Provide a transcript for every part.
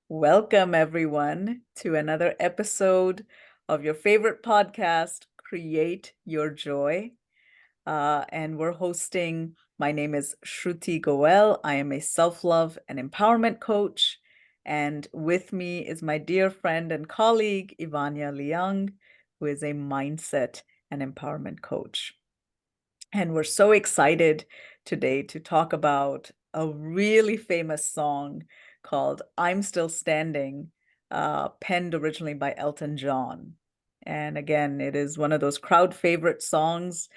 Welcome, everyone, to another episode of your favorite podcast, Create Your Joy. And we're hosting, my name is Shruti Goel. I am a self-love and empowerment coach. And with me is my dear friend and colleague, Ivania Liang, who is a mindset and empowerment coach. And we're so excited today to talk about a really famous song called I'm Still Standing, penned originally by Elton John. And again, it is one of those crowd favorite songs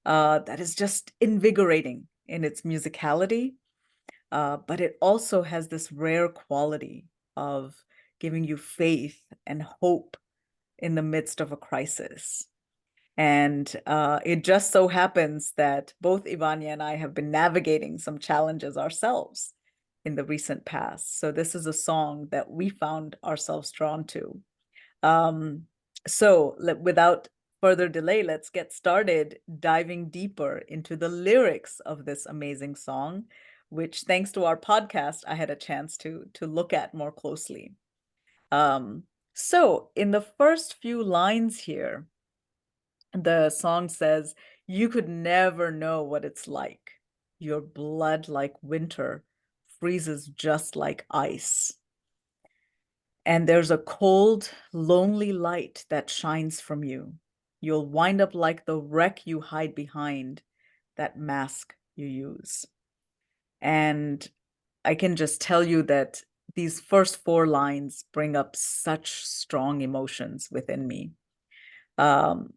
that is just invigorating in its musicality, but it also has this rare quality of giving you faith and hope in the midst of a crisis. And it just so happens that both Ivania and I have been navigating some challenges ourselves in the recent past. So this is a song that we found ourselves drawn to. So without further delay, let's get started diving deeper into the lyrics of this amazing song, which thanks to our podcast, I had a chance to look at more closely. So in the first few lines here, the song says, "You could never know what it's like. Your blood, like winter, freezes just like ice. And there's a cold, lonely light that shines from you. You'll wind up like the wreck you hide behind, that mask you use." And I can just tell you that these first four lines bring up such strong emotions within me. Um,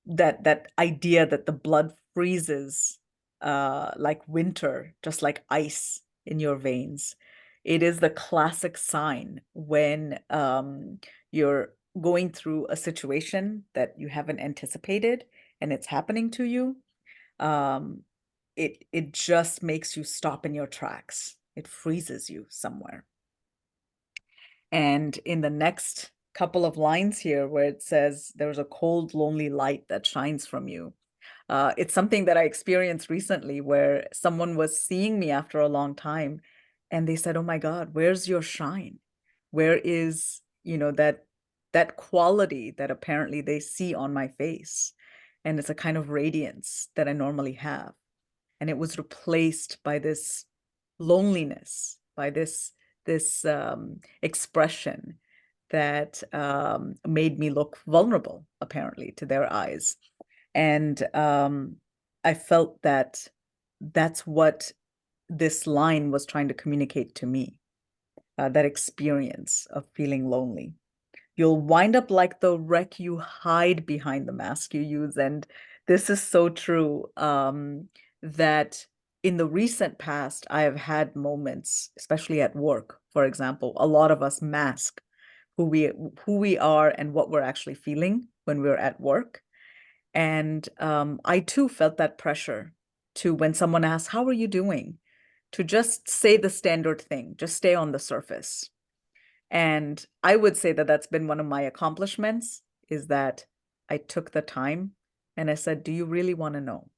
that idea that the blood freezes like winter, just like ice in your veins. It is the classic sign when you're going through a situation that you haven't anticipated and it's happening to you. Um, it just makes you stop in your tracks. It freezes you somewhere. And in the next couple of lines here, where it says, "There's a cold, lonely light that shines from you." It's something that I experienced recently where someone was seeing me after a long time and they said, "Oh my God, where's your shine? Where is, that quality that apparently they see on my face?" And it's a kind of radiance that I normally have. And it was replaced by this loneliness, by this expression that made me look vulnerable, apparently, to their eyes. And I felt that that's what this line was trying to communicate to me, that experience of feeling lonely. You'll wind up like the wreck you hide behind the mask you use. And this is so true, that in the recent past, I have had moments, especially at work, for example, a lot of us mask who we are and what we're actually feeling when we're at work. And I too felt that pressure to, when someone asks, "How are you doing?" to just say the standard thing, just stay on the surface. And I would say that that's been one of my accomplishments, is that I took the time and I said, "Do you really want to know?"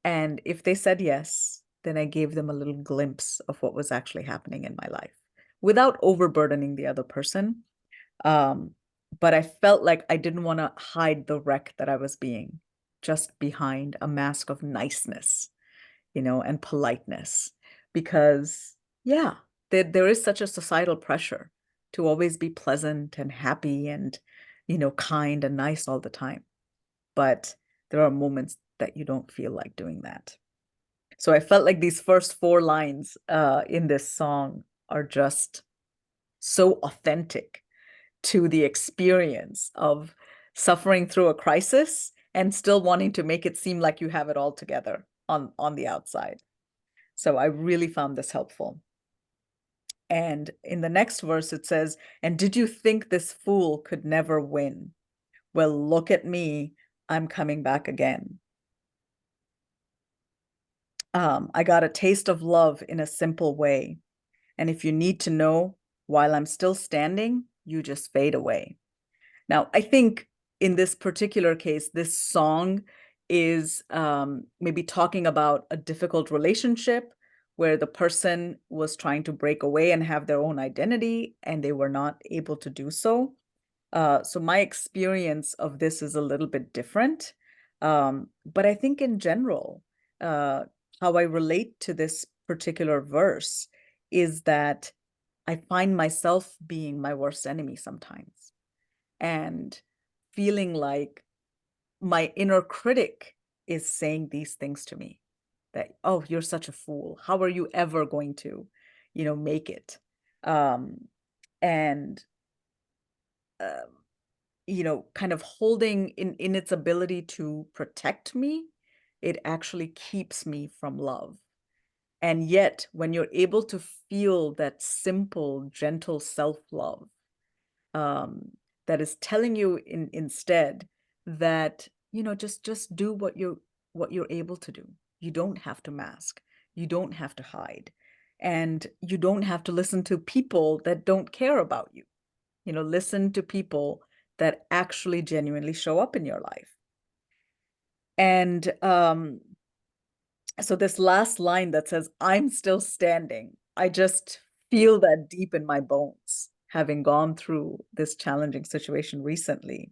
And if they said yes, then I gave them a little glimpse of what was actually happening in my life without overburdening the other person. Um, but I felt like I didn't want to hide the wreck that I was being, just behind a mask of niceness, and politeness. Because, yeah, there is such a societal pressure to always be pleasant and happy and, kind and nice all the time. But there are moments that you don't feel like doing that. So I felt like these first four lines in this song are just so authentic to the experience of suffering through a crisis and still wanting to make it seem like you have it all together on the outside. So I really found this helpful. And in the next verse, it says, "And did you think this fool could never win? Well, look at me. I'm coming back again. I got a taste of love in a simple way. And if you need to know, while I'm still standing, you just fade away." Now, I think in this particular case, this song is maybe talking about a difficult relationship where the person was trying to break away and have their own identity, and they were not able to do so. So my experience of this is a little bit different. But I think in general, how I relate to this particular verse is that I find myself being my worst enemy sometimes and feeling like my inner critic is saying these things to me that, oh, you're such a fool. How are you ever going to, make it? And, uh, kind of holding in its ability to protect me, it actually keeps me from love. And yet, when you're able to feel that simple, gentle self-love, um, that is telling you instead that, just do what you're able to do. You don't have to mask. You don't have to hide. And you don't have to listen to people that don't care about you. Listen to people that actually genuinely show up in your life. And so this last line that says, I'm still standing, I just feel that deep in my bones, having gone through this challenging situation recently,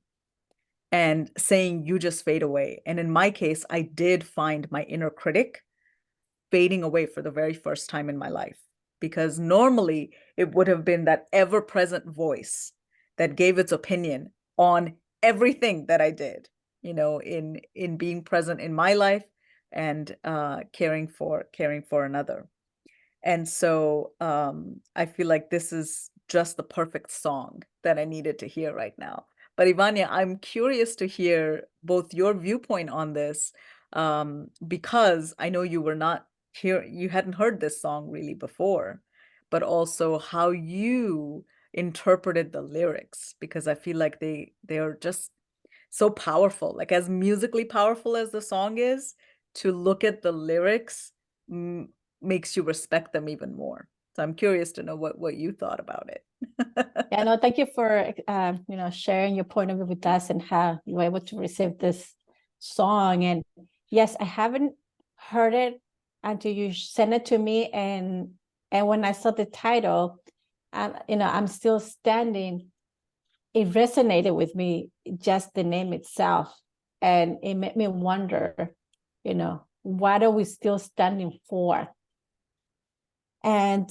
and saying, you just fade away. And in my case, I did find my inner critic fading away for the very first time in my life, because normally it would have been that ever-present voice that gave its opinion on everything that I did, in being present in my life and caring for another. And so I feel like this is just the perfect song that I needed to hear right now. But Ivania, I'm curious to hear both your viewpoint on this, because I know you were not here, you hadn't heard this song really before, but also how you interpreted the lyrics, because I feel like they are just so powerful. Like, as musically powerful as the song is, to look at the lyrics makes you respect them even more. So I'm curious to know what you thought about it. Yeah, no, thank you for sharing your point of view with us and how you were able to receive this song. And yes, I haven't heard it until you sent it to me, and when I saw the title, I'm still standing. It resonated with me, just the name itself, and it made me wonder, what are we still standing for? And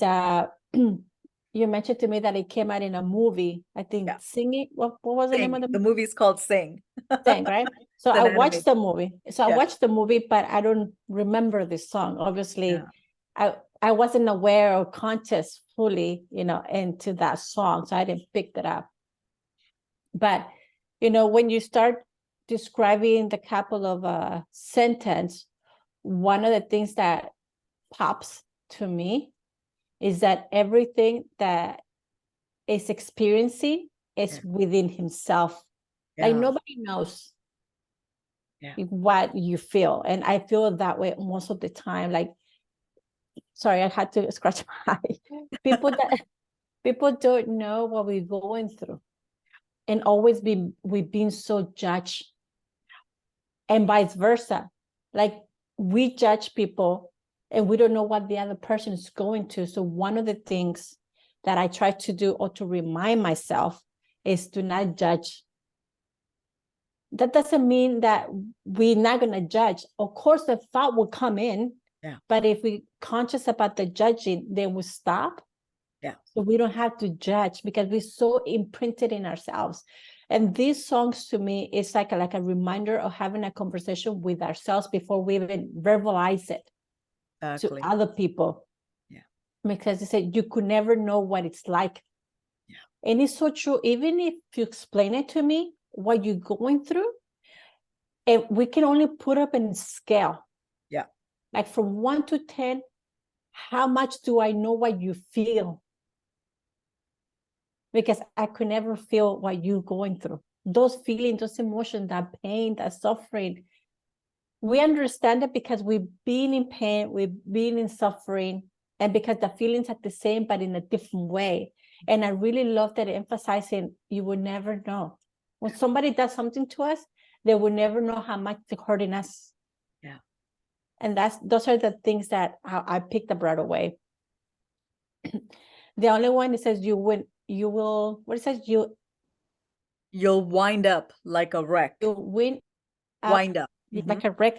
you mentioned to me that it came out in a movie, I think. Yeah. Singing, what was the name of the The movie's called Sing. Sing, right? So It's I an watched animated. the movie. So I Yeah. watched the movie, but I don't remember the song. Obviously, Yeah. I wasn't aware or conscious fully, into that song. So I didn't pick that up. But, when you start describing the couple of sentence, one of the things that pops to me is that everything that is experiencing is within himself. Like, nobody knows what you feel. And I feel that way most of the time. Like, sorry, I had to scratch my eye. People don't know what we're going through. And always we've been so judged. And vice versa. Like, we judge people and we don't know what the other person is going to. So one of the things that I try to do, or to remind myself, is to not judge. That doesn't mean that we're not going to judge. Of course, the thought will come in, but if we're conscious about the judging, then we stop. So we don't have to judge, because we're so imprinted in ourselves. And these songs, to me, is like a reminder of having a conversation with ourselves before we even verbalize it to other people. Because they said you could never know what it's like. And it's so true. Even if you explain it to me, what you're going through, and we can only put up in scale. Like, from 1 to 10, how much do I know what you feel? Because I could never feel what you're going through. Those feelings, those emotions, that pain, that suffering, we understand it because we've been in pain, we've been in suffering, and because the feelings are the same, but in a different way. And I really love that emphasizing, you will never know. When somebody does something to us, they will never know how much they're hurting us. And those are the things that I picked up right away. The only one, it says what it says, You'll wind up like a wreck. you win up Wind up. like a wreck.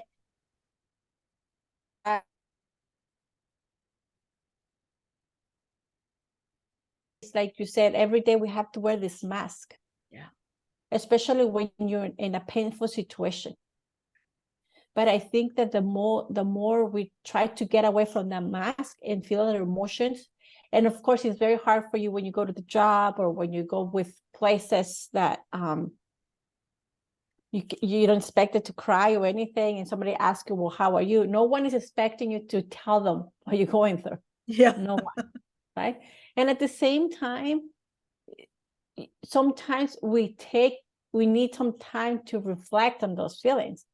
It's like you said, every day we have to wear this mask. Yeah. Especially when you're in a painful situation. But I think that the more we try to get away from that mask and feel our emotions, and of course it's very hard for you when you go to the job or when you go with places that you don't expect it to cry or anything, and somebody asks you, well, how are you? No one is expecting you to tell them what you're going through. Yeah. No one, right? And at the same time, sometimes we need some time to reflect on those feelings.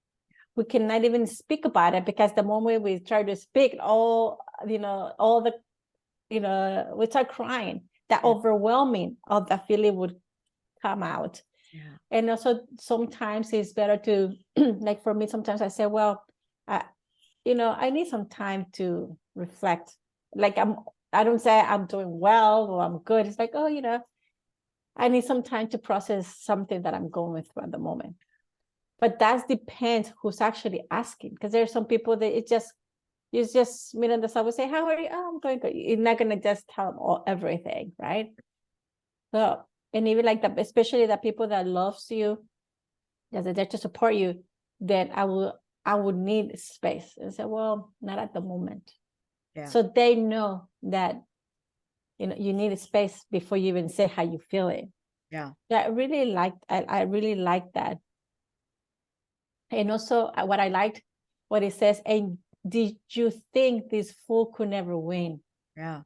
We cannot even speak about it, because the moment we try to speak, we start crying. That overwhelming of the feeling would come out. Yeah. And also sometimes it's better to, like for me, sometimes I say, well, I need some time to reflect. Like I don't say I'm doing well or I'm good. It's like, I need some time to process something that I'm going through at the moment. But that depends who's actually asking, because there are some people that you just meet on the subway, say, how are you? Oh, I'm going good. You're not gonna just tell them everything, right? So, and even like that, especially the people that loves you, that are there to support you, then I would need space. And say, well, not at the moment. Yeah. So they know that you need a space before you even say how you feeling. Yeah. I really like that. And also what I liked, what it says, and did you think this fool could never win? Yeah.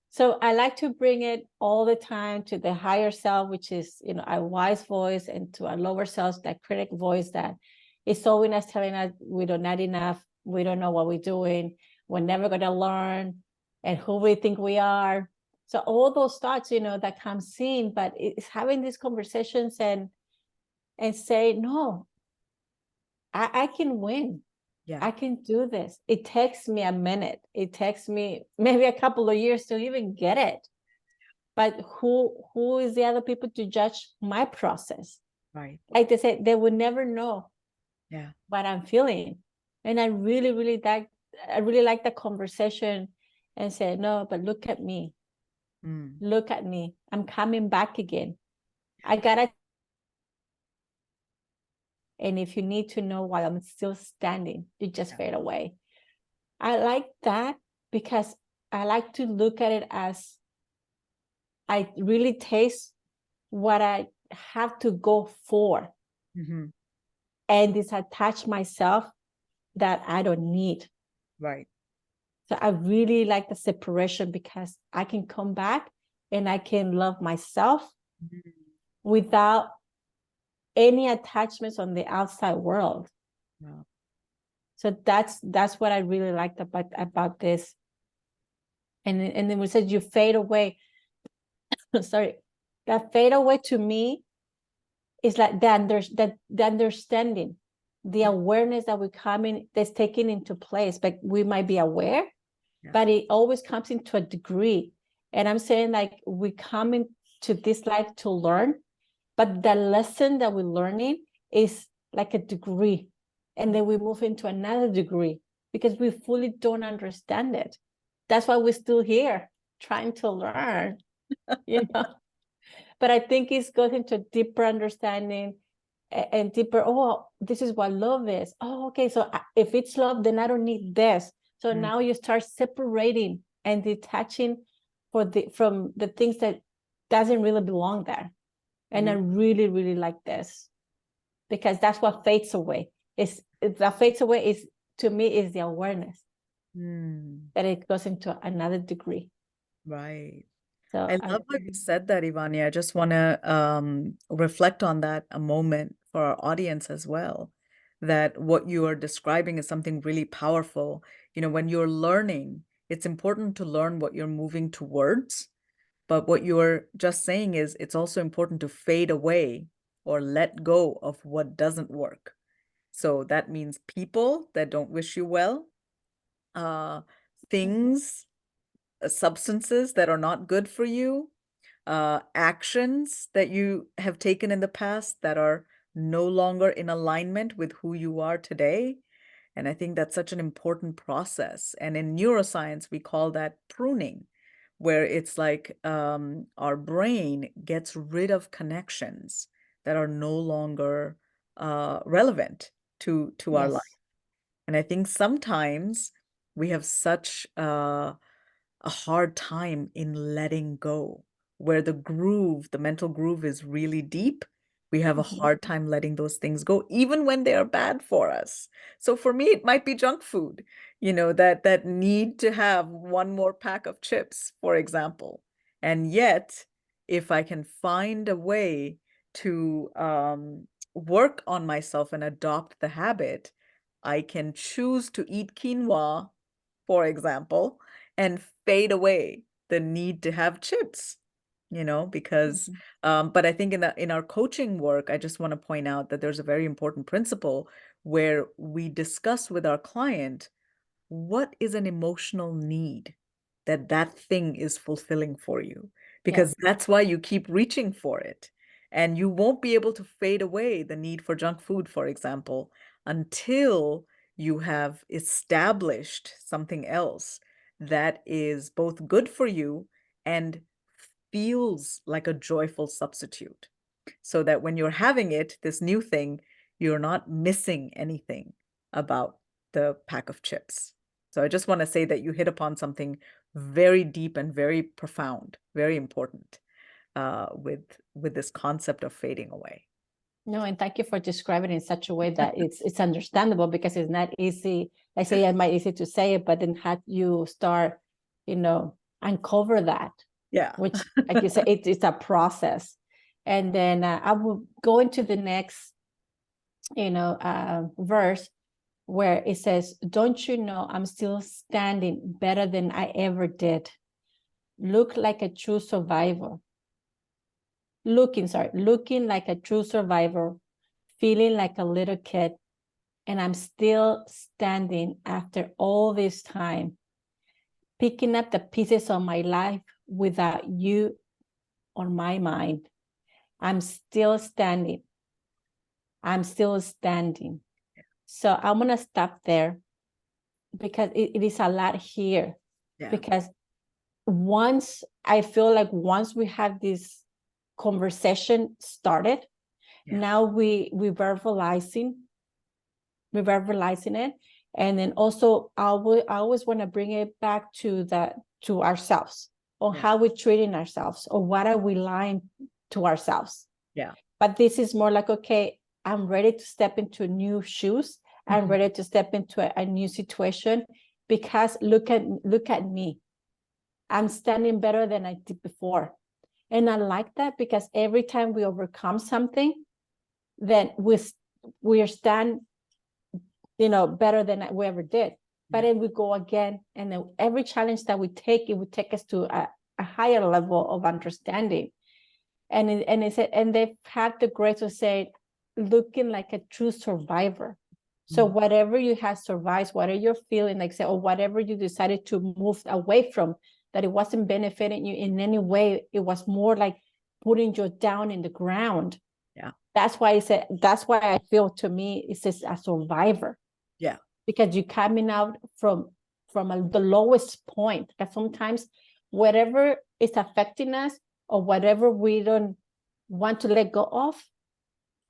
So I like to bring it all the time to the higher self, which is, a wise voice, and to our lower selves, that critic voice that is always telling us we don't not enough, we don't know what we're doing, we're never going to learn, and who we think we are. So all those thoughts, that comes in, but it's having these conversations and say, no, I can win. Yeah. I can do this. It takes me a minute. It takes me maybe a couple of years to even get it. But who is the other people to judge my process? Right. Like they say, they would never know what I'm feeling. And I really, really like the conversation, and say, no, but look at me. Look at me. I'm coming back again. I gotta. And if you need to know why I'm still standing, you just fade away. I like that, because I like to look at it as I really taste what I have to go for, and disattach myself that I don't need. Right. So I really like the separation, because I can come back and I can love myself without any attachments on the outside world. Wow. So that's what I really liked about this. And then we said you fade away. Sorry, that fade away to me is like the understanding, the awareness that we come in, that's taken into place. But we might be aware, but it always comes into a degree. And I'm saying, like, we come into this life to learn, but the lesson that we're learning is like a degree. And then we move into another degree, because we fully don't understand it. That's why we're still here trying to learn, But I think it goes into a deeper understanding and deeper, this is what love is. Oh, okay, so if it's love, then I don't need this. So now you start separating and detaching from the things that doesn't really belong there. And I really, really like this, because that's what fades away. That fades away is, to me, is the awareness that it goes into another degree. Right. So I love how you said that, Ivani. I just want to reflect on that a moment for our audience as well. That what you are describing is something really powerful. When you're learning, it's important to learn what you're moving towards. But what you're just saying is it's also important to fade away or let go of what doesn't work. So that means people that don't wish you well, uh, things, substances that are not good for you, actions that you have taken in the past that are no longer in alignment with who you are today. And I think that's such an important process. And in neuroscience, we call that pruning, where it's like our brain gets rid of connections that are no longer relevant to our life. Yes. And I think sometimes we have such a hard time in letting go, where the mental groove is really deep. We have a Mhm. hard time letting those things go, even when they are bad for us. So for me, it might be junk food, that need to have one more pack of chips, for example. And yet, if I can find a way to work on myself and adopt the habit, I can choose to eat quinoa, for example, and fade away the need to have chips, because Mhm. but I think in our coaching work, I just want to point out that there's a very important principle where we discuss with our client what is an emotional need that that thing is fulfilling for you, Yes. because that's why you keep reaching for it. And you won't be able to fade away the need for junk food, for example, until you have established something else that is both good for you and feels like a joyful substitute, so that when you're having it, this new thing, you're not missing anything about the pack of chips. So I just want to say that you hit upon something very deep and very profound, very important, with this concept of fading away. No, and thank you for describing it in such a way that it's understandable, because it's not easy. I say it might easy to say it, but then how you start, uncover that, Yeah. which, like you said, it's a process. And then I will go into the next, verse, where it says, "Don't you know I'm still standing better than I ever did? Look like a true survivor. Looking like a true survivor, feeling like a little kid, and I'm still standing after all this time, picking up the pieces of my life without you on my mind. I'm still standing. I'm still standing." So I'm going to stop there, because it is a lot here. Yeah. Because once we have this conversation started, Yeah. now we're verbalizing it. And then also I always want to bring it back to ourselves, or Yeah. how we're treating ourselves, or what are we lying to ourselves. Yeah. But this is more like, okay, I'm ready to step into new shoes. I'm Mhm. ready to step into a new situation, because look at me. I'm standing better than I did before. And I like that, because every time we overcome something, then we stand, better than we ever did. But Yeah. then we go again, and then every challenge that we take, it would take us to a higher level of understanding. And they've had the grace to say, looking like a true survivor. So Mm. whatever you have survived, whatever you're feeling like, say, or whatever you decided to move away from, that it wasn't benefiting you in any way, it was more like putting you down in the ground. Yeah. That's why I feel, to me, it's just a survivor, Yeah. because you're coming out from the lowest point. That sometimes whatever is affecting us, or whatever we don't want to let go of,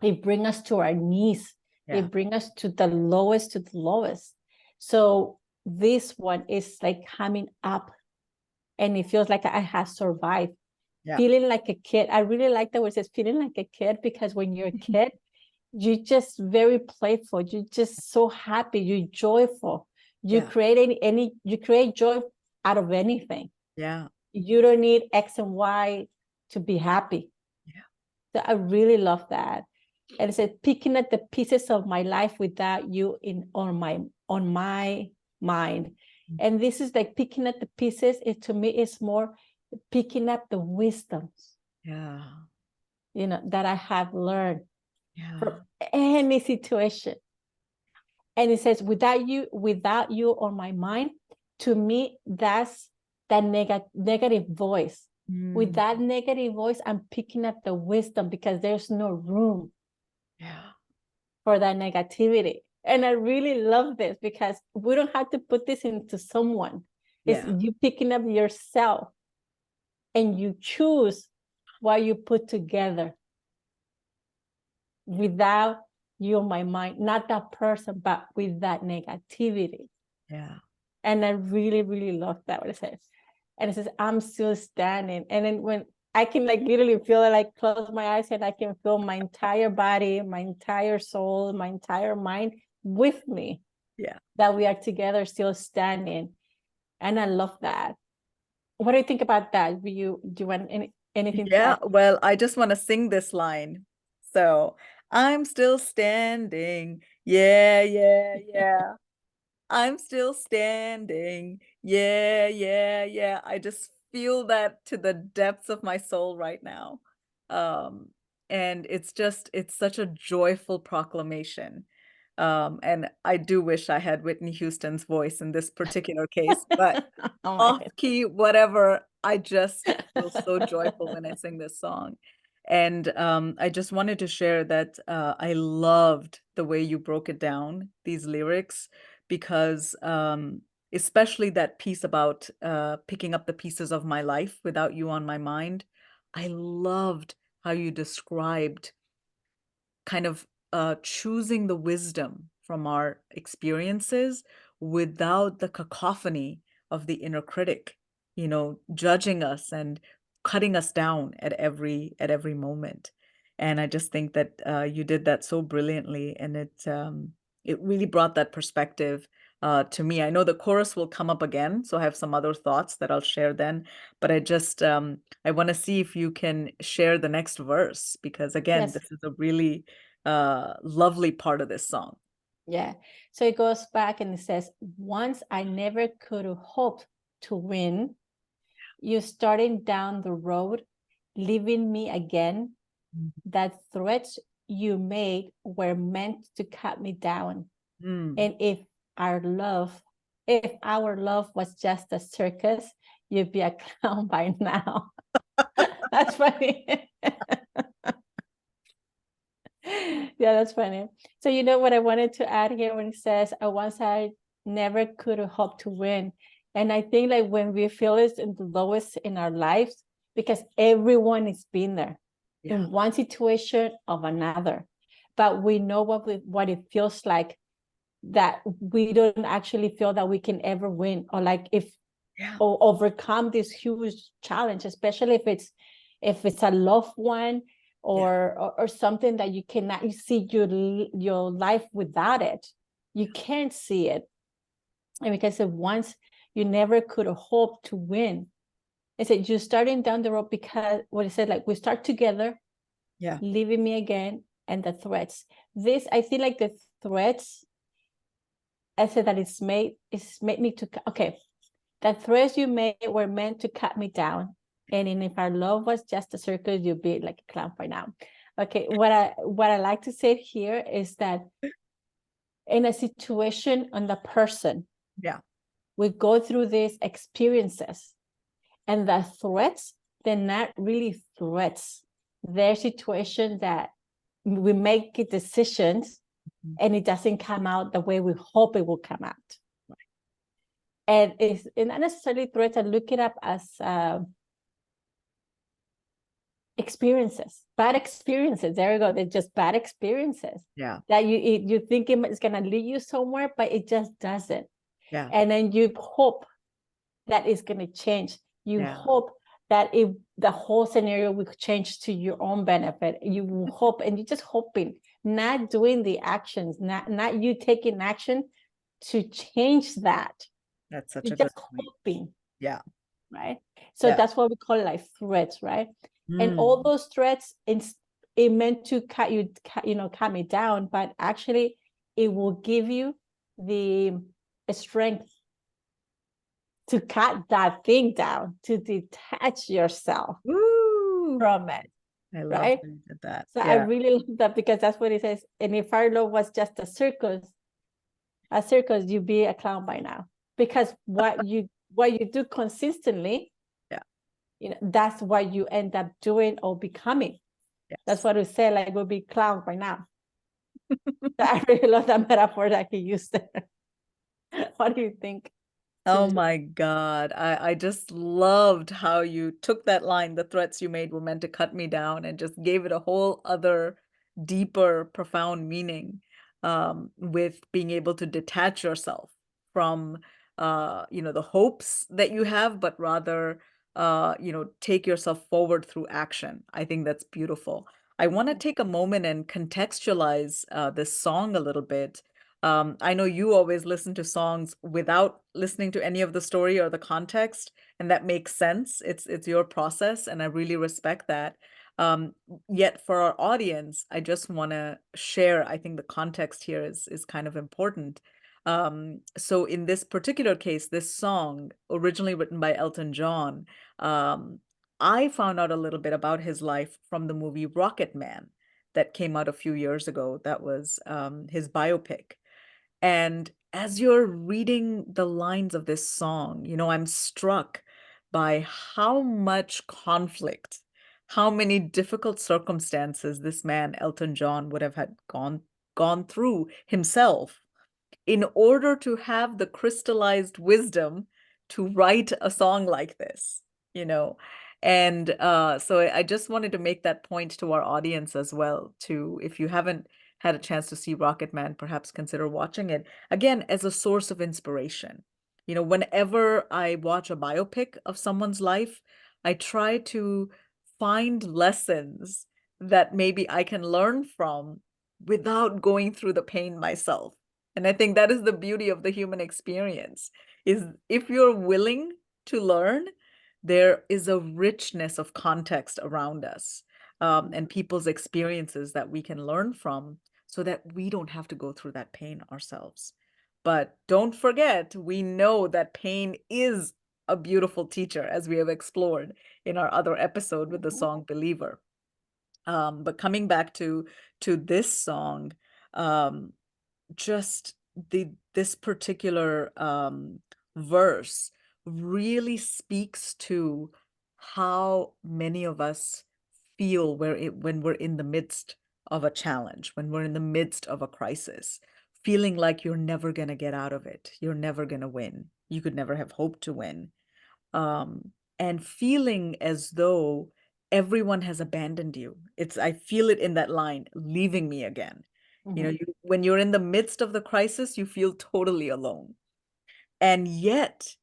it brings us to our knees. Yeah. It brings us to the lowest. So this one is like coming up, and it feels like I have survived. Yeah. Feeling like a kid. I really like that word, it says feeling like a kid, because when you're a kid, you're just very playful. You're just so happy. You're joyful. You Yeah. create you create joy out of anything. Yeah. You don't need X and Y to be happy. Yeah. So I really love that. And it said, picking at the pieces of my life without you on my mind. Mm. And this is like picking at the pieces. It to me is more picking up the wisdoms, Yeah. that I have learned Yeah. from any situation. And it says, without you on my mind, to me, that's that negative voice. With that negative voice, I'm picking up the wisdom because there's no room Yeah. for that negativity. And I really love this because we don't have to put this into someone. It's Yeah. you picking up yourself and you choose what you put together without you on my mind, not that person, but with that negativity. Yeah. And I really, really love that what it says. And it says, I'm still standing. And then when I can like literally feel it, like close my eyes and I can feel my entire body, my entire soul, my entire mind with me. Yeah. That we are together still standing. And I love that. What do you think about that? Do you want anything to Yeah. add? Well, I just want to sing this line. So I'm still standing. Yeah, yeah, yeah. I'm still standing. Yeah, yeah, yeah. I just feel that to the depths of my soul right now. Um, and it's such a joyful proclamation. And I do wish I had Whitney Houston's voice in this particular case, but Oh my off God. key, whatever, I just feel so joyful when I sing this song. And I just wanted to share that I loved the way you broke it down, these lyrics, because especially that piece about picking up the pieces of my life without you on my mind. I loved how you described kind of choosing the wisdom from our experiences without the cacophony of the inner critic, judging us and cutting us down at every moment. And I just think that you did that so brilliantly, and it really brought that perspective to me. I know the chorus will come up again, so I have some other thoughts that I'll share then. But I want to see if you can share the next verse, because again, Yes. this is a really lovely part of this song. Yeah. So it goes back and it says, once I never could hope to win, you starting down the road, leaving me again. That threats you made were meant to cut me down. Mm. And if our love was just a circus, you'd be a clown by now. That's funny. Yeah, that's funny. So you know what I wanted to add here when it says, once I never could hope to win. And I think like when we feel it's in the lowest in our lives, because everyone has been there Yeah. in one situation or another, but we know what it feels like, that we don't actually feel that we can ever win, or like Yeah. or overcome this huge challenge, especially if it's a loved one Yeah. or something that you cannot see your life without it. You can't see it. And because of once you never could hope to win. I said you're starting down the road, because what I said, like we start together, Yeah. leaving me again, and the threats. This, I feel like the threats, I said that it's made me to, okay, the threats you made were meant to cut me down. And if our love was just a circus, you'd be like a clown by now. Okay, what I like to say here is that in a situation on the person, Yeah. we go through these experiences, and the threats, they're not really threats. They're situations that we make decisions and it doesn't come out the way we hope it will come out. And it's not necessarily threats. I look it up as experiences, bad experiences. There we go. They're just bad experiences Yeah. that you think it's going to lead you somewhere, but it just doesn't. Yeah. And then you hope that it's going to change. You Yeah. hope that the whole scenario will change to your own benefit. You hope, and you're just hoping, not doing the actions, not you taking action to change that. That's such You're a good just point. hoping, Yeah. right? So Yeah. that's what we call it, like threats, right? And all Mm. those threats, it meant to cut me down, but actually it will give you the strength to cut that thing down, to detach yourself Woo! from it, I love right? that you did that. So I Yeah. really love that, because that's what it says. And if our love was just a circus, a circus, you'd be a clown by now. Because what you do consistently, Yeah. that's what you end up doing or becoming. That's Yes. what we say, like we'll be clowns by now. I really love that metaphor that he used there. What do you think? Oh my God. I just loved how you took that line, the threats you made were meant to cut me down, and just gave it a whole other deeper, profound meaning, with being able to detach yourself from, the hopes that you have, but rather, take yourself forward through action. I think that's beautiful. I want to take a moment and contextualize this song a little bit. I know you always listen to songs without listening to any of the story or the context, and that makes sense. It's your process, and I really respect that. Yet for our audience, I just want to share, I think the context here is kind of important. So in this particular case, this song, originally written by Elton John, um, I found out a little bit about his life from the movie Rocketman that came out a few years ago. That was his biopic. And as you're reading the lines of this song, I'm struck by how much conflict, how many difficult circumstances this man, Elton John, would have had gone through himself in order to have the crystallized wisdom to write a song like this, you know. And so I just wanted to make that point to our audience as well, to if you haven't had a chance to see Rocketman, perhaps consider watching it again as a source of inspiration. Whenever I watch a biopic of someone's life, I try to find lessons that maybe I can learn from without going through the pain myself. And I think that is the beauty of the human experience, is if you're willing to learn, there is a richness of context around us, and people's experiences that we can learn from so that we don't have to go through that pain ourselves. But don't forget, we know that pain is a beautiful teacher, as we have explored in our other episode with the song Believer. But coming back to this song, um, just this particular verse really speaks to how many of us feel when we're in the midst of a challenge, when we're in the midst of a crisis, feeling like you're never going to get out of it, you're never going to win, you could never have hoped to win, um, and feeling as though everyone has abandoned you. I feel it in that line, leaving me again. Mm-hmm. When you're in the midst of the crisis, you feel totally alone. And yet,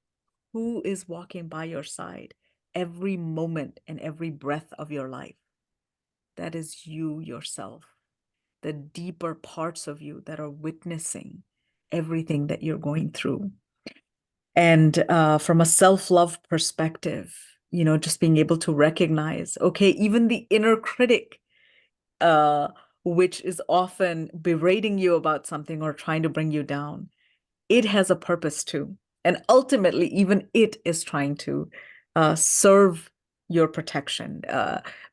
who is walking by your side every moment and every breath of your life? That is you yourself, the deeper parts of you that are witnessing everything that you're going through. And from a self-love perspective, just being able to recognize, okay, even the inner critic, uh, which is often berating you about something or trying to bring you down, it has a purpose too. And ultimately, even it is trying to serve your protection,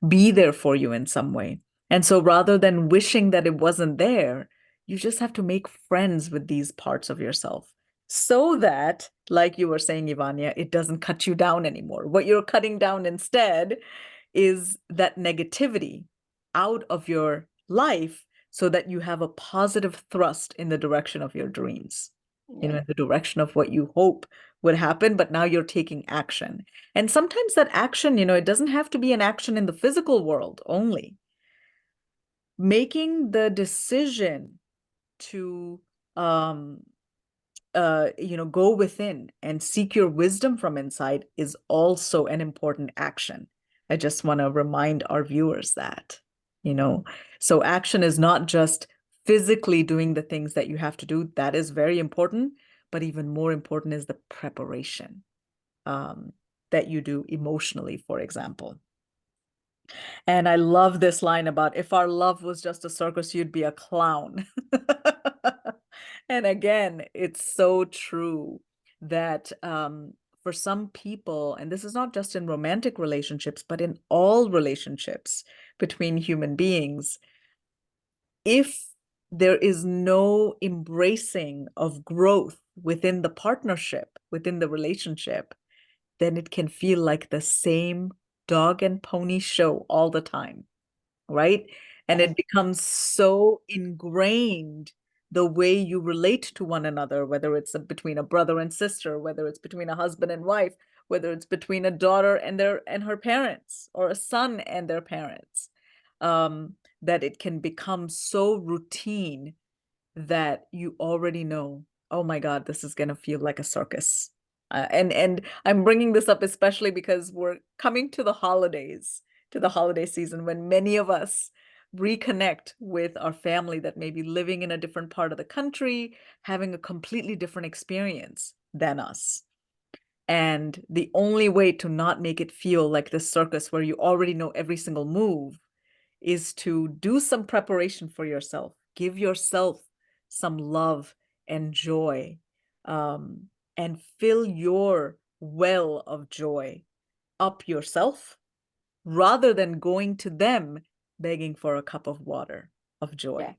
be there for you in some way. And so rather than wishing that it wasn't there, you just have to make friends with these parts of yourself so that, like you were saying, Ivania, it doesn't cut you down anymore. What you're cutting down instead is that negativity out of your life so that you have a positive thrust in the direction of your dreams, Yeah. in the direction of what you hope would happen, but now you're taking action. And sometimes that action, it doesn't have to be an action in the physical world only. Making the decision to um go within and seek your wisdom from inside is also an important action. I just want to remind our viewers that, you know, so action is not just physically doing the things that you have to do. That is very important, but even more important is the preparation that you do emotionally, for example. And I love this line about if our love was just a circus, you'd be a clown. And again, it's so true that for some people, and this is not just in romantic relationships, but in all relationships between human beings, if there is no embracing of growth within the partnership, within the relationship, then it can feel like the same dog and pony show all the time, right? And Yes. it becomes so ingrained the way you relate to one another, whether it's between a brother and sister, whether it's between a husband and wife, whether it's between a daughter and her parents, or a son and their parents, that it can become so routine that you already know, oh my God, this is going to feel like a circus. And I'm bringing this up especially because we're coming to the holiday season when many of us reconnect with our family that may be living in a different part of the country, having a completely different experience than us. And the only way to not make it feel like this circus where you already know every single move is to do some preparation for yourself. Give yourself some love and joy, and fill your well of joy up yourself rather than going to them begging for a cup of water of Yeah. joy.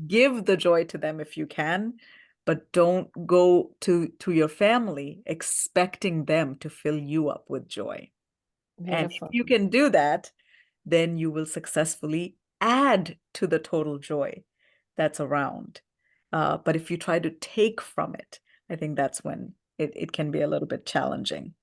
Give the joy to them if you can, but don't go to your family expecting them to fill you up with joy. And if Beautiful. you can do that, then you will successfully add to the total joy that's around. But if you try to take from it, I think that's when it can be a little bit challenging.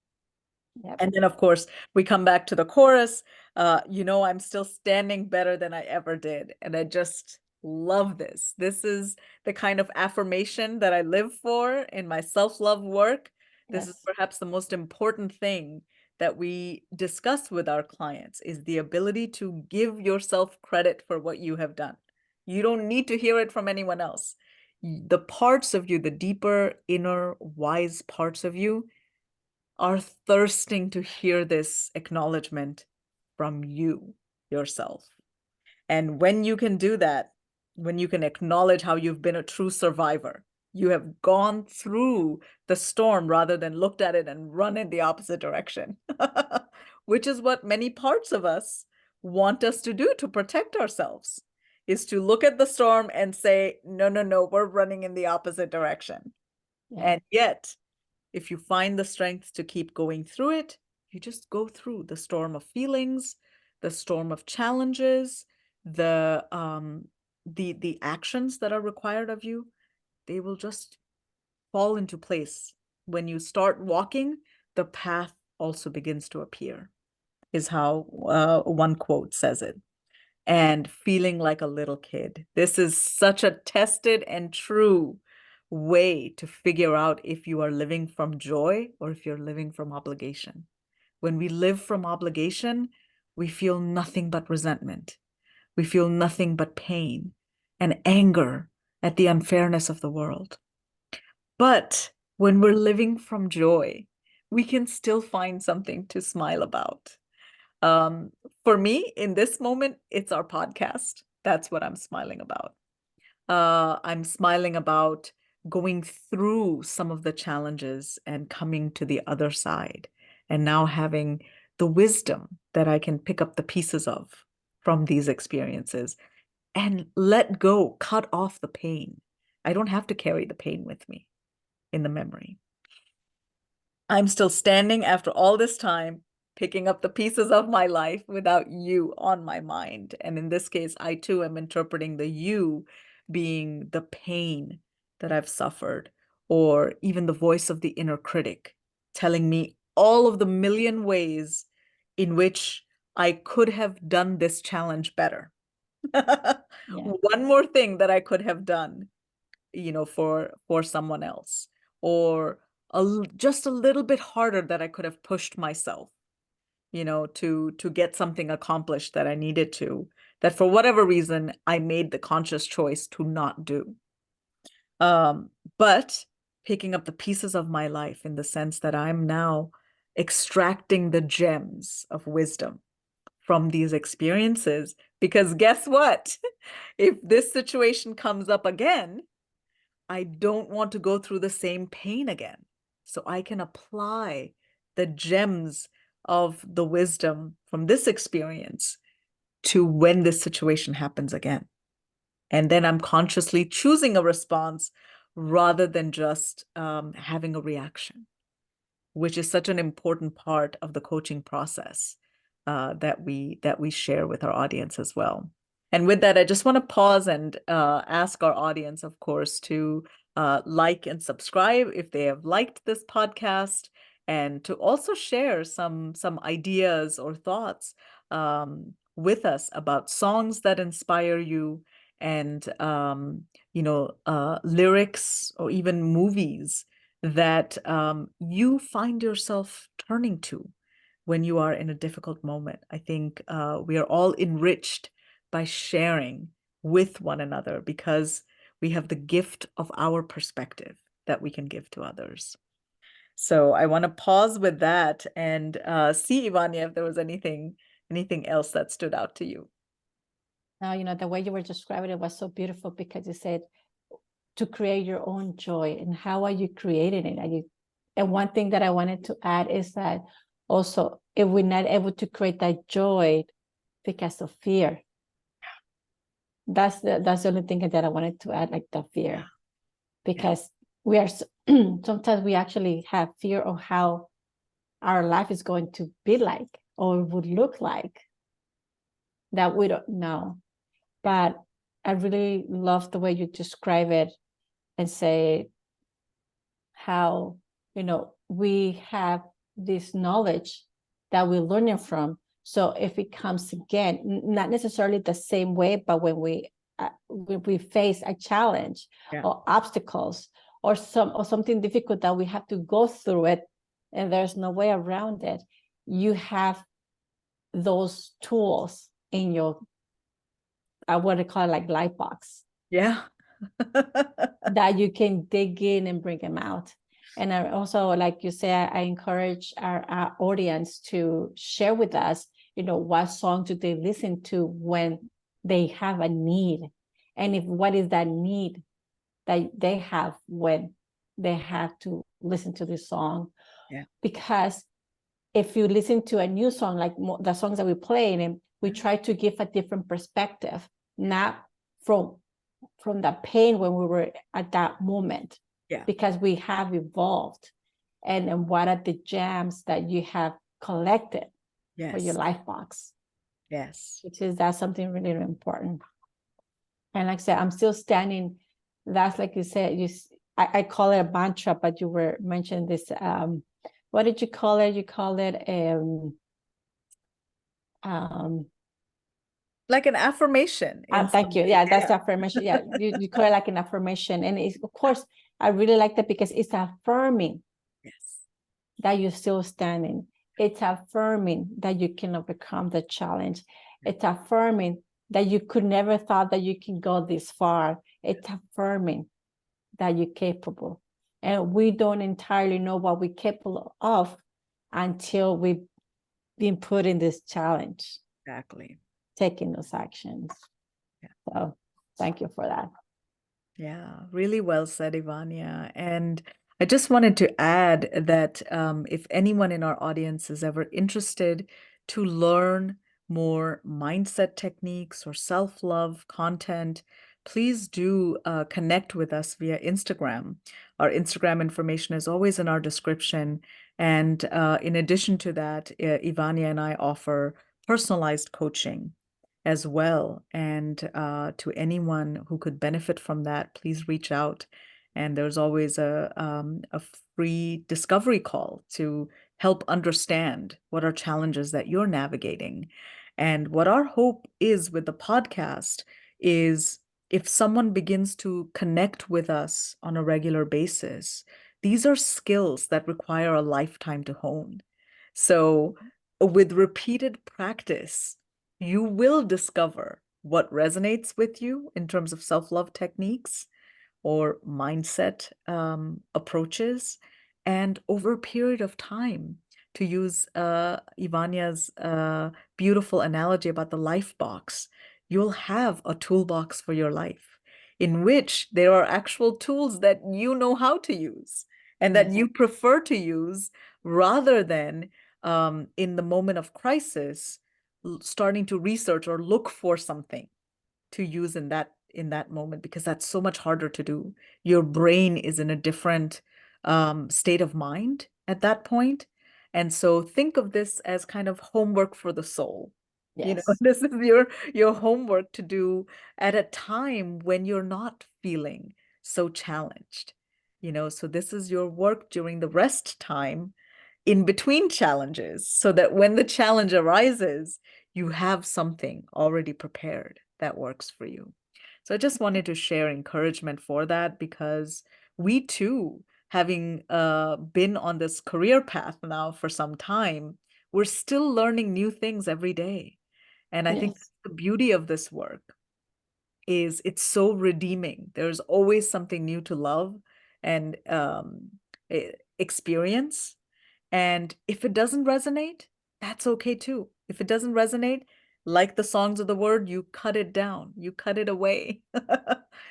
Yep. And then, of course, we come back to the chorus. I'm still standing better than I ever did. And I just love this. This is the kind of affirmation that I live for in my self-love work. This is Yes. perhaps the most important thing that we discuss with our clients is the ability to give yourself credit for what you have done. You don't need to hear it from anyone else. The parts of you, the deeper, inner, wise parts of you, are thirsting to hear this acknowledgement from you yourself. And when you can do that, when you can acknowledge how you've been a true survivor, you have gone through the storm rather than looked at it and run in the opposite direction, which is what many parts of us want us to do to protect ourselves, is to look at the storm and say, no, no, no, we're running in the opposite direction. Yeah. And yet, if you find the strength to keep going through it, you just go through the storm of feelings, the storm of challenges, the actions that are required of you. They will just fall into place. When you start walking, the path also begins to appear, is how one quote says it. And feeling like a little kid. This is such a tested and true way to figure out if you are living from joy or if you're living from obligation. When we live from obligation, we feel nothing but resentment. We feel nothing but pain and anger at the unfairness of the world. But when we're living from joy, we can still find something to smile about. Um, for me, in this moment, it's our podcast. That's what I'm smiling about. I'm smiling about going through some of the challenges and coming to the other side, and now having the wisdom that I can pick up the pieces of from these experiences and let go, cut off the pain. I don't have to carry the pain with me in the memory. I'm still standing after all this time, picking up the pieces of my life without you on my mind. And in this case, I too am interpreting the you being the pain that I've suffered, or even the voice of the inner critic telling me all of the million ways in which I could have done this challenge better. Yeah. One more thing that I could have done, for someone else, or just a little bit harder that I could have pushed myself, to get something accomplished that I needed to, that for whatever reason I made the conscious choice to not do. But picking up the pieces of my life in the sense that I'm now extracting the gems of wisdom from these experiences, because guess what? If this situation comes up again, I don't want to go through the same pain again. So I can apply the gems of the wisdom from this experience to when this situation happens again. And then I'm consciously choosing a response rather than just having a reaction, which is such an important part of the coaching process that we share with our audience as well. And with that, I just want to pause and ask our audience, of course, to like and subscribe if they have liked this podcast, and to also share some ideas or thoughts with us about songs that inspire you, and lyrics or even movies that you find yourself turning to when you are in a difficult moment. I think we are all enriched by sharing with one another because we have the gift of our perspective that we can give to others. So I want to pause with that and see, Ivania, if there was anything else that stood out to you. Now, the way you were describing it was so beautiful, because you said to create your own joy. And how are you creating it? And one thing that I wanted to add is that also, if we're not able to create that joy because of fear, that's the only thing that I wanted to add, like the fear, because we are sometimes we actually have fear of how our life is going to be like, or would look like, that we don't know. But I really love the way you describe it and say how, we have this knowledge that we're learning from. So if it comes again, not necessarily the same way, but when we face a challenge or obstacles or something difficult that we have to go through it, and there's no way around it, you have those tools in your, what I call it, like light box. Yeah. That you can dig in and bring them out. And I also, like you say, I encourage our audience to share with us, what song do they listen to when they have a need, and what is that need that they have when they have to listen to this song. Because if you listen to a new song, like the songs that we play, and we try to give a different perspective, not from the pain when we were at that moment, because we have evolved. And what are the gems that you have collected for your life box? Which is, that's something really, really important. And like I said, I'm still standing. That's, like you said, I call it a mantra, but you were mentioning this. What did you call it? You call it like an affirmation. Thank you. Yeah, that's the affirmation. Yeah, you call it like an affirmation. And it's, of course, I really like that because it's affirming that you're still standing. It's affirming that you can overcome the challenge. It's affirming that you could never thought that you can go this far. It's affirming that you're capable. And we don't entirely know what we're capable of until we've been put in this challenge. Exactly. Taking those actions. So thank you for that. Yeah, really well said, Ivania. And I just wanted to add that if anyone in our audience is ever interested to learn more mindset techniques or self-love content, please do connect with us via Instagram. Our Instagram information is always in our description. And in addition to that, Ivania and I offer personalized coaching as well. And to anyone who could benefit from that, please reach out. And there's always a free discovery call to help understand what are challenges that you're navigating. And what our hope is with the podcast is, if someone begins to connect with us on a regular basis, these are skills that require a lifetime to hone. So with repeated practice, you will discover what resonates with you in terms of self-love techniques or mindset approaches. And over a period of time, to use Ivania's beautiful analogy about the life box, you'll have a toolbox for your life in which there are actual tools that you know how to use and that you prefer to use, rather than in the moment of crisis starting to research or look for something to use in in that moment because that's so much harder to do. Your brain is in a different state of mind at that point. And so think of this as kind of homework for the soul. Yes. This is your homework to do at a time when you're not feeling so challenged. So this is your work during the rest time in between challenges so that when the challenge arises, you have something already prepared that works for you. So I just wanted to share encouragement for that because we too, having been on this career path now for some time, we're still learning new things every day. And I think Yes. the beauty of this work is it's so redeeming. There's always something new to love and experience. And if it doesn't resonate, that's okay too. If it doesn't resonate, like the songs of the word, you cut it down, you cut it away,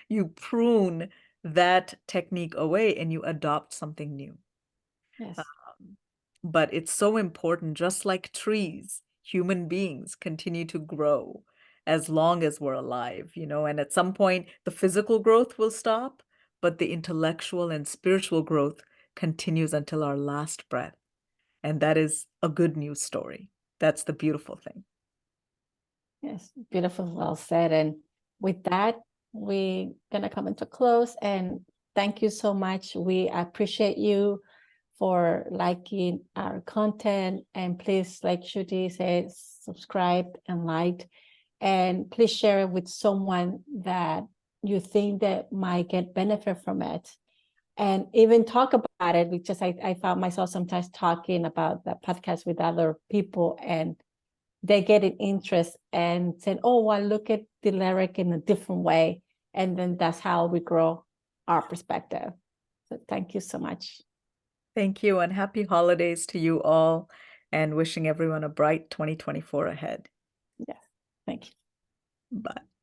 you prune that technique away and you adopt something new. Yes. But it's so important, just like trees, human beings continue to grow as long as we're alive, and at some point the physical growth will stop, but the intellectual and spiritual growth continues until our last breath. And that is a good news story. That's the beautiful thing. Yes. Beautiful. Well said. And with that, we're gonna come into close. And thank you so much. We appreciate you for liking our content. And please, like Shruti said, subscribe and like. And please share it with someone that you think that might get benefit from it. And even talk about it because I found myself sometimes talking about the podcast with other people and they get an interest and saying, oh, well, look at the lyric in a different way. And then that's how we grow our perspective. So thank you so much. Thank you, and happy holidays to you all, and wishing everyone a bright 2024 ahead. Yes, thank you. Bye.